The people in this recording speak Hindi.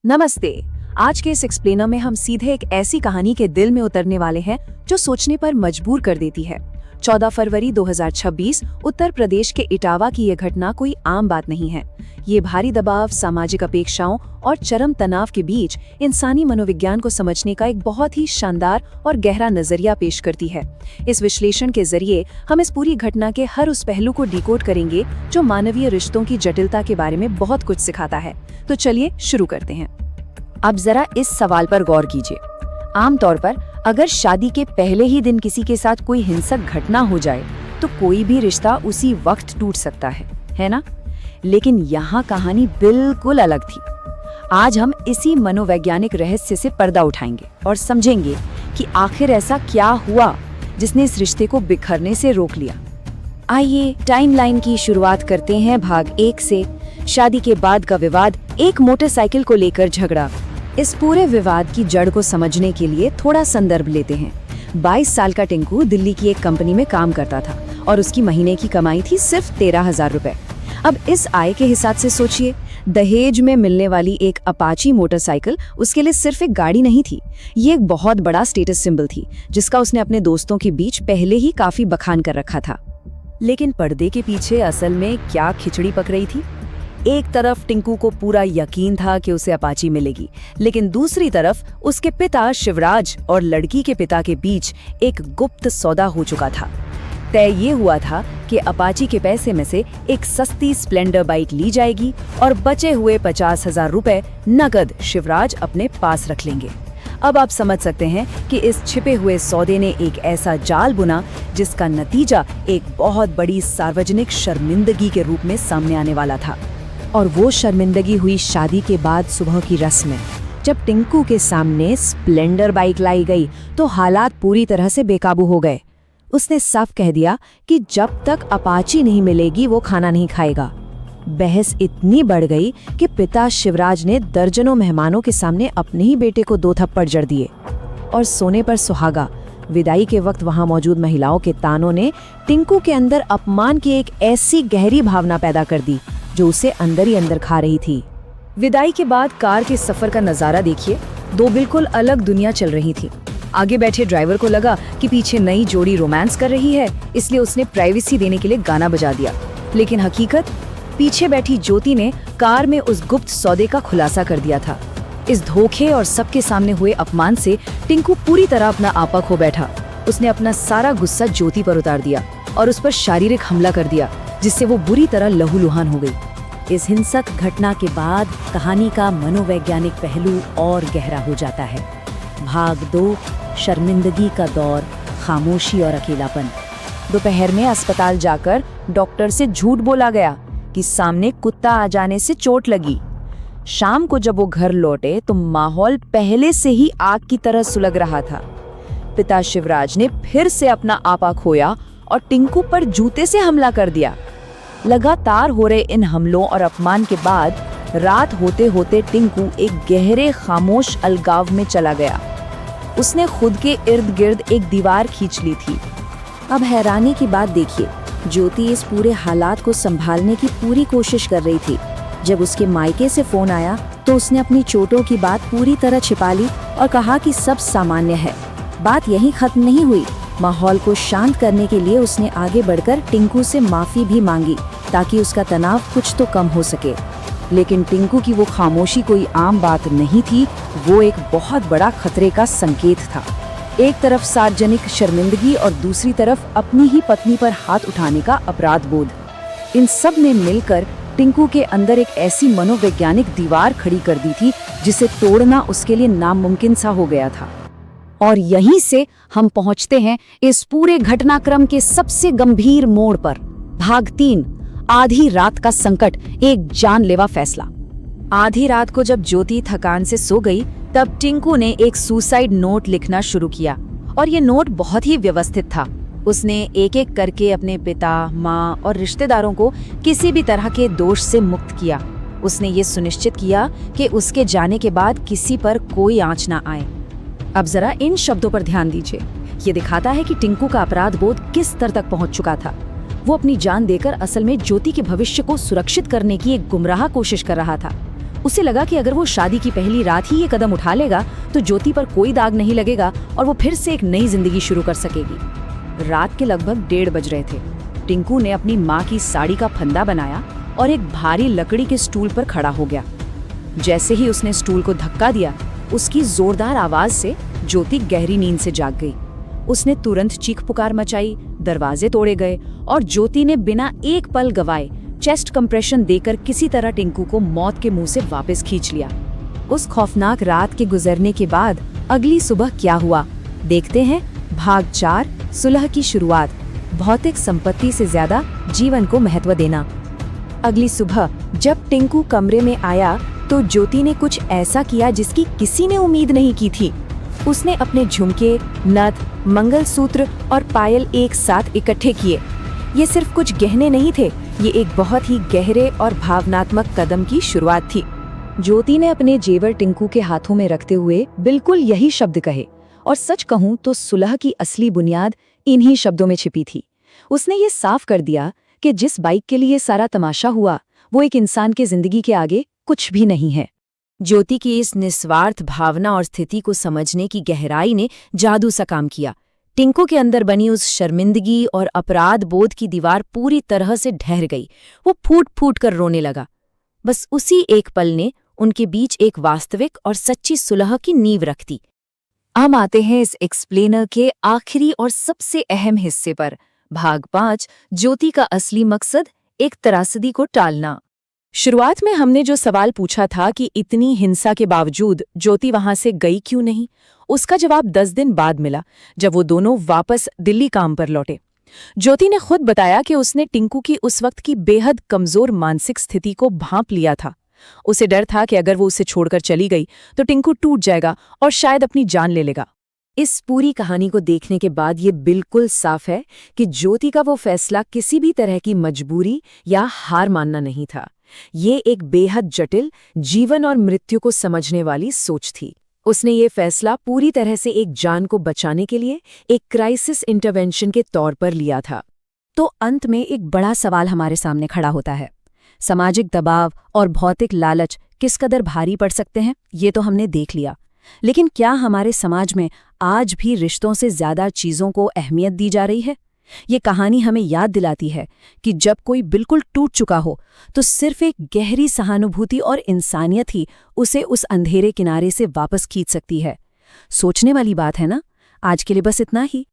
नमस्ते। आज के इस एक्सप्लेनर में हम सीधे एक ऐसी कहानी के दिल में उतरने वाले हैं जो सोचने पर मजबूर कर देती है। 14 फरवरी 2026 उत्तर प्रदेश के इटावा की यह घटना कोई आम बात नहीं है। ये भारी दबाव, सामाजिक अपेक्षाओं और चरम तनाव के बीच इंसानी मनोविज्ञान को समझने का एक बहुत ही शानदार और गहरा नजरिया पेश करती है। इस विश्लेषण के जरिए हम इस पूरी घटना के हर उस पहलू को डिकोड करेंगे जो मानवीय रिश्तों की जटिलता के बारे में बहुत कुछ सिखाता है। तो चलिए शुरू करते हैं। अब जरा इस सवाल पर गौर कीजिए। आमतौर पर अगर शादी के पहले ही दिन किसी के साथ कोई हिंसक घटना हो जाए तो कोई भी रिश्ता उसी वक्त टूट सकता है ना? लेकिन यहाँ कहानी बिल्कुल अलग थी। आज हम इसी मनोवैज्ञानिक रहस्य से पर्दा उठाएंगे और समझेंगे कि आखिर ऐसा क्या हुआ जिसने इस रिश्ते को बिखरने से रोक लिया। आइए टाइमलाइन की शुरुआत करते हैं भाग 1 से। शादी के बाद का विवाद, एक मोटरसाइकिल को लेकर झगड़ा। इस पूरे विवाद की जड़ को समझने के लिए थोड़ा संदर्भ लेते हैं। 22 साल का टिंकू दिल्ली की एक कंपनी में काम करता था और उसकी महीने की कमाई थी सिर्फ 13,000 रुपए। अब इस आय के हिसाब से सोचिए, दहेज में मिलने वाली एक अपाची मोटरसाइकिल उसके लिए सिर्फ एक गाड़ी नहीं थी, ये एक बहुत बड़ा स्टेटस सिंबल थी जिसका उसने अपने दोस्तों के बीच पहले ही काफी बखान कर रखा था। लेकिन पर्दे के पीछे असल में क्या खिचड़ी पक रही थी? एक तरफ टिंकू को पूरा यकीन था कि उसे अपाची मिलेगी, लेकिन दूसरी तरफ उसके पिता शिवराज और लड़की के पिता के बीच एक गुप्त सौदा हो चुका था। तय ये हुआ था कि अपाची के पैसे में से एक सस्ती स्प्लेंडर बाइक ली जाएगी और बचे हुए 50,000 रुपए नकद शिवराज अपने पास रख लेंगे। अब आप समझ सकते हैं कि इस छिपे हुए सौदे ने एक ऐसा जाल बुना जिसका नतीजा एक बहुत बड़ी सार्वजनिक शर्मिंदगी के रूप में सामने आने वाला था। और वो शर्मिंदगी हुई शादी के बाद सुबह की रस्म में। जब टिंकू के सामने स्प्लेंडर बाइक लाई गई तो हालात पूरी तरह से बेकाबू हो गए। उसने साफ कह दिया कि जब तक अपाची नहीं मिलेगी वो खाना नहीं खाएगा। बहस इतनी बढ़ गई कि पिता शिवराज ने दर्जनों मेहमानों के सामने अपने ही बेटे को 2 थप्पड़ जड़ दिए। और सोने पर सुहागा, विदाई के वक्त वहां मौजूद महिलाओं के तानों ने टिंकू के अंदर अपमान की एक ऐसी गहरी भावना पैदा कर दी जो उसे अंदर ही अंदर खा रही थी। विदाई के बाद कार के सफर का नजारा देखिए। 2 बिल्कुल अलग दुनिया चल रही थी। आगे बैठे ड्राइवर को लगा कि पीछे नई जोड़ी रोमांस कर रही है, इसलिए उसने प्राइवेसी देने के लिए गाना बजा दिया। लेकिन हकीकत, पीछे बैठी ज्योति ने कार में उस गुप्त सौदे का खुलासा कर दिया था। इस धोखे और सबके सामने हुए अपमान से टिंकू पूरी तरह अपना आपा खो बैठा। उसने अपना सारा गुस्सा ज्योति पर उतार दिया और उस पर शारीरिक हमला कर दिया, जिससे वो बुरी तरह लहूलुहान हो गई। इस हिंसक घटना के बाद कहानी का मनोवैज्ञानिक पहलू और गहरा हो जाता है। भाग 2, शर्मिंदगी का दौर, खामोशी और अकेलापन। दोपहर में अस्पताल जाकर डॉक्टर से झूठ बोला गया कि सामने कुत्ता आ जाने से चोट लगी। शाम को जब वो घर लौटे तो माहौल पहले से ही आग की तरह सुलग रहा था। पिता शिवराज ने फिर से अपना आपा खोया और टिंकू पर जूते से हमला कर दिया। लगातार हो रहे इन हमलों और अपमान के बाद रात होते होते टिंकू एक गहरे खामोश अलगाव में चला गया। उसने खुद के इर्द गिर्द एक दीवार खींच ली थी। अब हैरानी की बात देखिए, ज्योति इस पूरे हालात को संभालने की पूरी कोशिश कर रही थी। जब उसके मायके से फोन आया तो उसने अपनी चोटों की बात पूरी तरह छिपा ली और कहा कि सब सामान्य है। बात यहीं खत्म नहीं हुई। माहौल को शांत करने के लिए उसने आगे बढ़कर टिंकू से माफी भी मांगी ताकि उसका तनाव कुछ तो कम हो सके। लेकिन टिंकू की वो खामोशी कोई आम बात नहीं थी, वो एक बहुत बड़ा खतरे का संकेत था। एक तरफ सार्वजनिक शर्मिंदगी और दूसरी तरफ अपनी ही पत्नी पर हाथ उठाने का अपराध बोध। इन सब ने मिलकर टिंकू के अंदर एक ऐसी मनोवैज्ञानिक दीवार खड़ी कर दी थी जिसे तोड़ना उसके लिए नामुमकिन सा हो गया था। और यहीं से हम पहुंचते हैं इस पूरे घटनाक्रम के सबसे गंभीर मोड़ पर। भाग 3, आधी रात का संकट, एक जानलेवा फैसला। आधी रात को जब ज्योति थकान से सो गई तब टिंकू ने एक सुसाइड नोट लिखना शुरू किया। और ये नोट बहुत ही व्यवस्थित था। उसने एक एक करके अपने पिता, माँ और रिश्तेदारों को किसी भी तरह के दोष से मुक्त किया। उसने ये सुनिश्चित किया कि उसके जाने के बाद किसी पर कोई आंच ना आए। अब जरा इन शब्दों पर ध्यान दीजिए। ये दिखाता है कि टिंकू का अपराध बोध किस स्तर तक पहुंच चुका था। वो अपनी जान देकर असल में ज्योति के भविष्य को सुरक्षित करने की एक गुमराह कोशिश कर रहा था। उसे लगा कि अगर वो शादी की पहली रात ही ये कदम उठा लेगा तो ज्योति पर कोई दाग नहीं लगेगा और वो फिर से एक नई जिंदगी शुरू कर सकेगी। रात के लगभग 1:30 बज रहे थे। टिंकू ने अपनी माँ की साड़ी का फंदा बनाया और एक भारी लकड़ी के स्टूल पर खड़ा हो गया। जैसे ही उसने स्टूल को धक्का दिया, उसकी जोरदार आवाज से ज्योति गहरी नींद से जाग गई। उसने तुरंत चीख पुकार मचाई, दरवाजे तोड़े गए और ज्योति ने बिना एक पल गवाए चेस्ट कंप्रेशन देकर किसी तरह टिंकू को मौत के मुंह से वापस खींच लिया। उस खौफनाक रात के गुजरने के बाद अगली सुबह क्या हुआ, देखते हैं भाग 4, सुलह की शुरुआत। भौतिक संपत्ति से ज्यादा जीवन को महत्व देना। अगली सुबह जब टिंकू कमरे में आया तो ज्योति ने कुछ ऐसा किया जिसकी किसी ने उम्मीद नहीं की थी। उसने अपने झुमके, नथ, मंगलसूत्र और पायल एक साथ इकट्ठे किए। ये सिर्फ कुछ गहने नहीं थे, ये एक बहुत ही गहरे और भावनात्मक कदम की शुरुआत थी। ज्योति ने अपने जेवर टिंकू के हाथों में रखते हुए बिल्कुल यही शब्द कहे, और सच कहूं तो सुलह की असली बुनियाद इन्हीं शब्दों में छिपी थी। उसने ये साफ कर दिया कि जिस बाइक के लिए सारा तमाशा हुआ, वो एक इंसान के जिंदगी के आगे कुछ भी नहीं है। ज्योति की इस निस्वार्थ भावना और स्थिति को समझने की गहराई ने जादू सा काम किया। टिंकू के अंदर बनी उस शर्मिंदगी और अपराध बोध की दीवार पूरी तरह से ढह गई। वो फूट फूट कर रोने लगा। बस उसी एक पल ने उनके बीच एक वास्तविक और सच्ची सुलह की नींव रख दी। हम आते हैं इस एक्सप्लेनर के आखिरी और सबसे अहम हिस्से पर, भाग 5, ज्योति का असली मकसद, एक त्रासदी को टालना। शुरुआत में हमने जो सवाल पूछा था कि इतनी हिंसा के बावजूद ज्योति वहां से गई क्यों नहीं, उसका जवाब 10 दिन बाद मिला, जब वो दोनों वापस दिल्ली काम पर लौटे। ज्योति ने खुद बताया कि उसने टिंकू की उस वक्त की बेहद कमजोर मानसिक स्थिति को भांप लिया था। उसे डर था कि अगर वो उसे छोड़कर चली गई तो टिंकू टूट जाएगा और शायद अपनी जान ले लेगा। इस पूरी कहानी को देखने के बाद ये बिल्कुल साफ है कि ज्योति का वो फैसला किसी भी तरह की मजबूरी या हार मानना नहीं था। ये एक बेहद जटिल, जीवन और मृत्यु को समझने वाली सोच थी। उसने ये फैसला पूरी तरह से एक जान को बचाने के लिए एक क्राइसिस इंटरवेंशन के तौर पर लिया था। तो अंत में एक बड़ा सवाल हमारे सामने खड़ा होता है। सामाजिक दबाव और भौतिक लालच किस कदर भारी पड़ सकते हैं, ये तो हमने देख लिया। लेकिन क्या हमारे समाज में आज भी रिश्तों से ज्यादा चीजों को अहमियत दी जा रही है? ये कहानी हमें याद दिलाती है कि जब कोई बिल्कुल टूट चुका हो तो सिर्फ एक गहरी सहानुभूति और इंसानियत ही उसे उस अंधेरे किनारे से वापस खींच सकती है। सोचने वाली बात है ना? आज के लिए बस इतना ही।